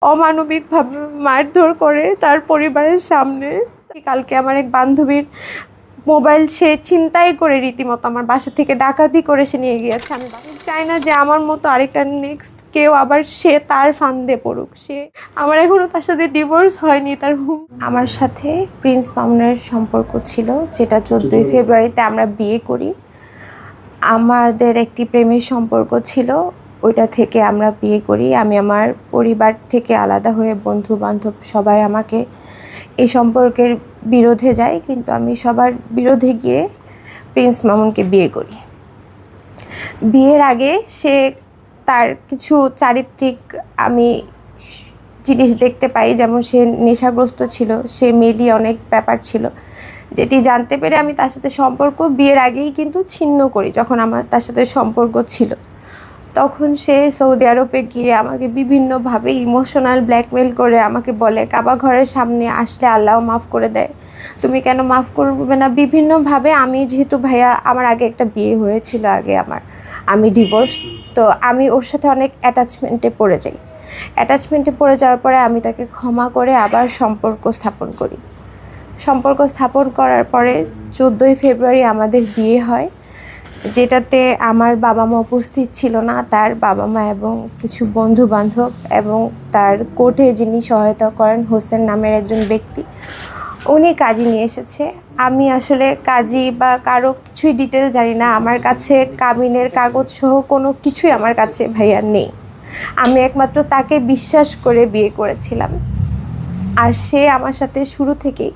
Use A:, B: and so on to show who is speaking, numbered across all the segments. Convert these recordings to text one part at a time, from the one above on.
A: অমানবিকভাবে মারধর করে তার পরিবারের সামনে। কালকে আমার এক বান্ধবীর মোবাইল সে ছিনতাই করে রীতিমতো আমার বাসা থেকে ডাকাতি করে সে নিয়ে গিয়েছে। আমি চাই না যে আমার মতো আরেকটা নেক্সট কেউ আবার সে তার ফান্দে পড়ুক। আমার এখনো তার সাথে ডিভোর্স হয়নি। আমার সাথে প্রিন্স মামুনের সম্পর্ক ছিল, যেটা 14ই ফেব্রুয়ারিতে আমরা বিয়ে করি। আমাদের একটি প্রেমের সম্পর্ক ছিল, ওইটা থেকে আমরা বিয়ে করি। আমি আমার পরিবার থেকে আলাদা হয়ে বন্ধু বান্ধব সবাই আমাকে এই সম্পর্কের বিরোধে যায়, কিন্তু আমি সবার বিরোধে গিয়ে প্রিন্স মামুনকে বিয়ে করি। বিয়ের আগে সে তার কিছু চারিত্রিক আমি জিনিস দেখতে পাই, যেমন সে নেশাগ্রস্ত ছিল, সে মেলি অনেক ব্যাপার ছিল, যেটি জানতে পেরে আমি তার সাথে সম্পর্ক বিয়ের আগেই কিন্তু ছিন্ন করি। যখন আমার তার সাথে সম্পর্ক ছিল তখন সে সৌদি আরবে গিয়ে আমাকে বিভিন্নভাবে ইমোশনাল ব্ল্যাকমেল করে আমাকে বলে, কাবা ঘরের সামনে আসলে আল্লাহ মাফ করে দেয়, তুমি কেন মাফ করবে না। বিভিন্নভাবে আমি যেহেতু ভাইয়া আমার আগে একটা বিয়ে হয়েছিল, আমি ডিভোর্স, তো আমি ওর সাথে অনেক অ্যাটাচমেন্টে পড়ে যাওয়ার পরে আমি তাকে ক্ষমা করে আবার সম্পর্ক স্থাপন করার পরে 14ই ফেব্রুয়ারি আমাদের বিয়ে হয়, যেটাতে আমার বাবা মা উপস্থিত ছিল না। তার বাবা মা এবং কিছু বন্ধু বান্ধব এবং তার কোর্টে যিনি সহায়তা করেন হোসেন নামের একজন ব্যক্তি, উনি কাজী নিয়ে এসেছে। আমি আসলে কাজী বা কারো কিছুই ডিটেল জানি না। আমার কাছে কাবিনের কাগজ সহ কোনো কিছুই আমার কাছে ভাইয়া নেই। আমি একমাত্র তাকে বিশ্বাস করে বিয়ে করেছিলাম। আর সে আমার সাথে শুরু থেকেই,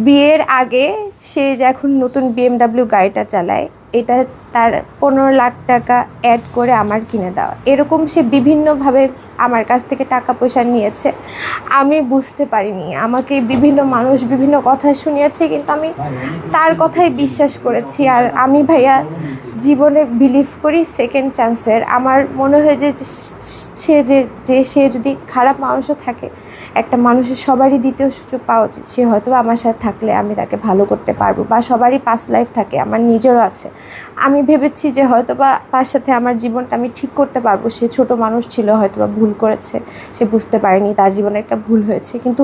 A: বিয়ের আগে সে যে এখন নতুন BMW গাড়িটা চালায়, এটা তার 15 লাখ টাকা অ্যাড করে আমার কিনে দেওয়া। এরকম সে বিভিন্নভাবে আমার কাছ থেকে টাকা পয়সা নিয়েছে, আমি বুঝতে পারিনি। আমাকে বিভিন্ন মানুষ বিভিন্ন কথা শুনিয়েছে, কিন্তু আমি তার কথাই বিশ্বাস করেছি। আর আমি ভাইয়া জীবনে বিলিভ করি সেকেন্ড চান্সের। আমার মনে হয় যে সে যদি খারাপ মানুষও থাকে, একটা মানুষের সবারই দ্বিতীয় সুযোগ পাওয়া উচিত। সে হয়তো আমার সাথে থাকলে আমি তাকে ভালো করতে পারবো, বা সবারই পাস্ট লাইফ থাকে, আমার নিজেরও আছে। আমি ভেবেছি যে হয়তো বা তার সাথে আমার জীবনটা আমি ঠিক করতে পারবো। সে ছোট মানুষ ছিল, হয়তো বা ভুল করেছে, সে বুঝতে পারেনি তার জীবনে একটা ভুল হয়েছে, কিন্তু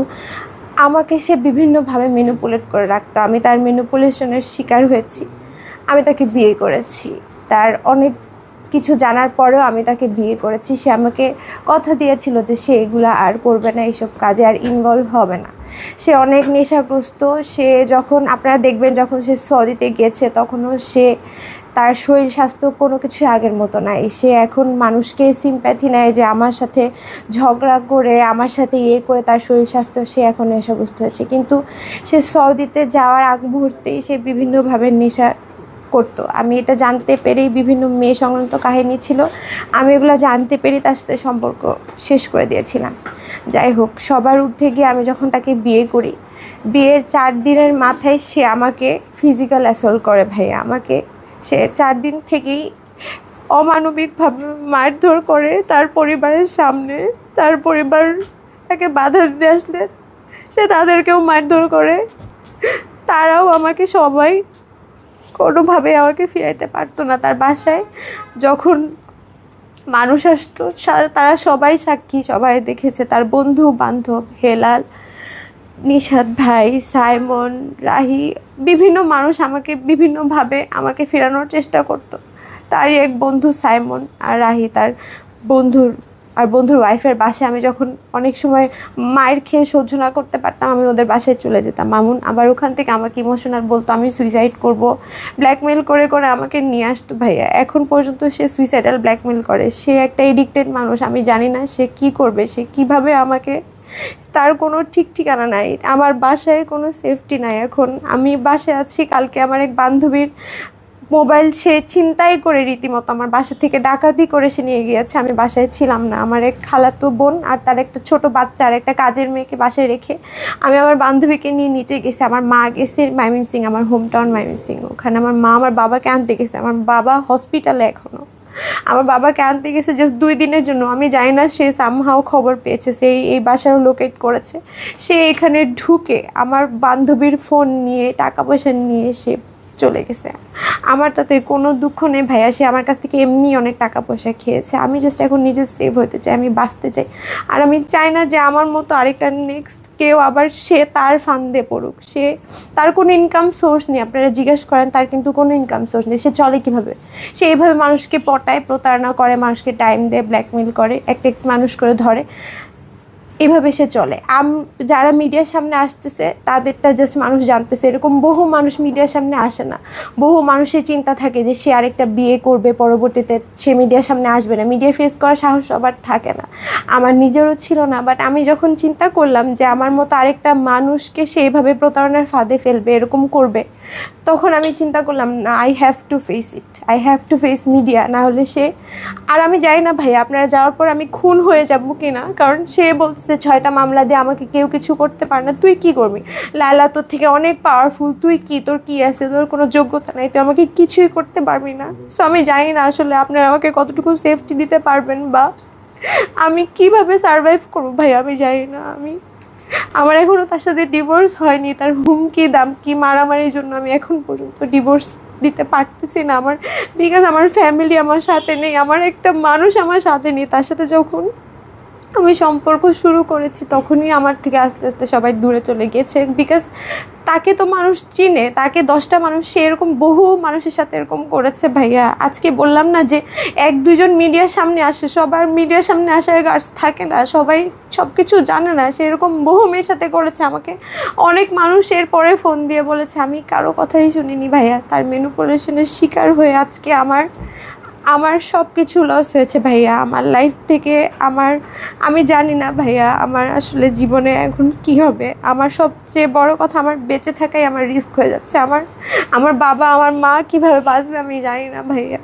A: আমাকে সে বিভিন্নভাবে ম্যানিপুলেট করে রাখতো। আমি তার ম্যানিপুলেশনের শিকার হয়েছি। আমি তাকে বিয়ে করেছি, তার অনেক কিছু জানার পরেও আমি তাকে বিয়ে করেছি। সে আমাকে কথা দিয়েছিল যে সে এগুলো আর করবে না, এইসব কাজে আর ইনভলভ হবে না। সে অনেক নেশাগ্রস্ত। সে যখন আপনারা দেখবেন, যখন সে সৌদিতে গেছে, তখনও তার শরীর স্বাস্থ্য কোনো কিছুই আগের মতো নাই। সে এখন মানুষকে সিম্প্যাথি নেয় যে আমার সাথে ঝগড়া করে, আমার সাথে করে তার শরীর স্বাস্থ্য, সে এখন নেশাগ্রস্ত হয়েছে। কিন্তু সে সৌদিতে যাওয়ার আগ মুহূর্তেই সে বিভিন্নভাবে নেশা করতো। আমি এটা জানতে পেরেই, বিভিন্ন মেয়ে সংক্রান্ত কাহিনী ছিল, আমি এগুলো জানতে পেরেই তার সাথে সম্পর্ক শেষ করে দিয়েছিলাম। যাই হোক, সবার ঊর্ধ্বে গিয়ে আমি যখন তাকে বিয়ে করি, বিয়ের 4 দিনের মাথায় সে আমাকে ফিজিক্যাল অ্যাসল্ট করে ভাইয়া। সে 4 দিন থেকেই অমানবিকভাবে মারধর করে তার পরিবারের সামনে। তার পরিবার তাকে বাধা দিতে আসলে সে তাদেরকেও মারধর করে। তারাও সবাই কোনোভাবে আমাকে ফিরাইতে পারতো না। তার বাসায় যখন মানুষ আসতো, তারা সবাই সাক্ষী, সবাই দেখেছে। তার বন্ধু বান্ধব, হেলাল, নিশাদ ভাই, সাইমন, রাহি, বিভিন্ন মানুষ বিভিন্নভাবে আমাকে ফেরানোর চেষ্টা করতো। তারই এক বন্ধু সাইমন আর রাহি, তার বন্ধুর ওয়াইফের বাসায় আমি যখন অনেক সময় মায়ের খেয়ে সহ্য না করতে পারতাম, আমি ওদের বাসায় চলে যেতাম। মামুন আবার ওখান থেকে আমাকে ইমোশনাল বলতো, আমি সুইসাইড করব, ব্ল্যাকমেল করে আমাকে নিয়ে আসতো ভাইয়া। এখন পর্যন্ত সে সুইসাইডাল ব্ল্যাকমেল করে। সে একটা এডিক্টেড মানুষ। আমি জানি না সে কী করবে, সে কীভাবে তার কোনো ঠিক ঠিকানা নাই। আমার বাসায় কোনো সেফটি নাই। এখন আমি বাসায় আছি, কালকে আমার এক বান্ধবীর মোবাইল সে ছিনতাই করে রীতিমতো আমার বাসা থেকে ডাকাতি করে সে নিয়ে গিয়েছে। আমি বাসায় ছিলাম না। আমার এক খালাতো বোন আর তার একটা ছোট বাচ্চা আর একটা কাজের মেয়েকে বাসায় রেখে আমি আমার বান্ধবীকে নিয়ে নিচে গেছি। আমার মা গেছে ময়মনসিংহ, আমার হোম টাউন ময়মনসিংহ। ওখানে আমার মা আমার বাবাকে আনতে গেছে। আমার বাবা হসপিটালে এখনও। আমার বাবাকে আনতে গেছে জাস্ট 2 দিনের জন্য। আমি জানি না সে সামহাও খবর পেয়েছে, সে এই বাসাও লোকেট করেছে। সে এখানে ঢুকে আমার বান্ধবীর ফোন নিয়ে, টাকা পয়সা নিয়ে সে চলে গেছে। আমার তাতে কোনো দুঃখ নেই ভাইয়া, সে আমার কাছ থেকে এমনি অনেক টাকা পয়সা খেয়েছে। আমি জাস্ট এখন নিজে সেভ হতে চাই, আমি বাঁচতে চাই। আর আমি চাই না যে আমার মতো আরেকটা নেক্সট কেউ আবার সে তার ফান্দে পড়ুক। সে তার কোনো ইনকাম সোর্স নেই, আপনারা জিজ্ঞেস করেন তার কিন্তু কোনো ইনকাম সোর্স নেই। সে চলে কীভাবে? সে এইভাবে মানুষকে পটায়, প্রতারণা করে, মানুষকে টাইম দেয়, ব্ল্যাকমেল করে, একটা মানুষ করে ধরে, এভাবে সে চলে। যারা মিডিয়ার সামনে আসতেছে তাদেরটা জাস্ট মানুষ জানতেছে, এরকম বহু মানুষ মিডিয়ার সামনে আসে না। বহু মানুষের চিন্তা থাকে যে সে আরেকটা বিয়ে করবে, পরবর্তীতে সে মিডিয়ার সামনে আসবে না। মিডিয়া ফেস করার সাহস সবার থাকে না, আমার নিজেরও ছিল না। বাট আমি যখন চিন্তা করলাম যে আমার মতো আরেকটা মানুষকে সে এইভাবে প্রতারণার ফাঁদে ফেলবে, এরকম করবে, তখন আমি চিন্তা করলাম না, I have to face it, I have to face media. না হলে সে, আর আমি জানি না ভাই আপনারা যাওয়ার পর আমি খুন হয়ে যাবো কি না, কারণ সে বলতেছে 6টা মামলা দিয়ে আমাকে কেউ কিছু করতে পারে না। তুই কি করবি? লায়লা তোর থেকে অনেক পাওয়ারফুল, তুই কি, তোর কি আছে? তোর কোনো যোগ্যতা নেই, তুই আমাকে কিছুই করতে পারবি না। সো আমি জানি না আসলে আপনারা আমাকে কতটুকু সেফটি দিতে পারবেন, বা আমি কিভাবে সারভাইভ করবো ভাই, আমি জানি না। আমার এখনও তার সাথে ডিভোর্স হয়নি, তার হুমকি দামকি মারামারির জন্য আমি এখন পর্যন্ত ডিভোর্স দিতে পারতেছি না। বিকজ আমার ফ্যামিলি আমার সাথে নেই, আমার একটা মানুষ আমার সাথে নেই। তার সাথে যখন আমি সম্পর্ক শুরু করেছি তখনই আমার থেকে আস্তে আস্তে সবাই দূরে চলে গিয়েছে। বিকজ তাকে তো মানুষ চিনে, তাকে 10টা মানুষ, সে এরকম বহু মানুষের সাথে এরকম করেছে ভাইয়া। আজকে বললাম না যে 1-2জন মিডিয়ার সামনে আসে, সবার মিডিয়ার সামনে আসার গার্ডস থাকে না, সবাই সব কিছু জানে না। সে এরকম বহু মেয়ের সাথে করেছে। আমাকে অনেক মানুষ এরপরে ফোন দিয়ে বলেছে, আমি কারো কথাই শুনিনি ভাইয়া, তার ম্যানিপুলেশনের শিকার হয়ে আজকে আমার সব কিছু লস হয়েছে ভাইয়া। আমার লাইফ থেকে আমি জানি না ভাইয়া আমার আসলে জীবনে এখন কি হবে। আমার সবচেয়ে বড় কথা, আমার বেঁচে থাকাই আমার রিস্ক হয়ে যাচ্ছে। আমার বাবা, আমার মা কিভাবে বাঁচবে আমি জানি না ভাইয়া।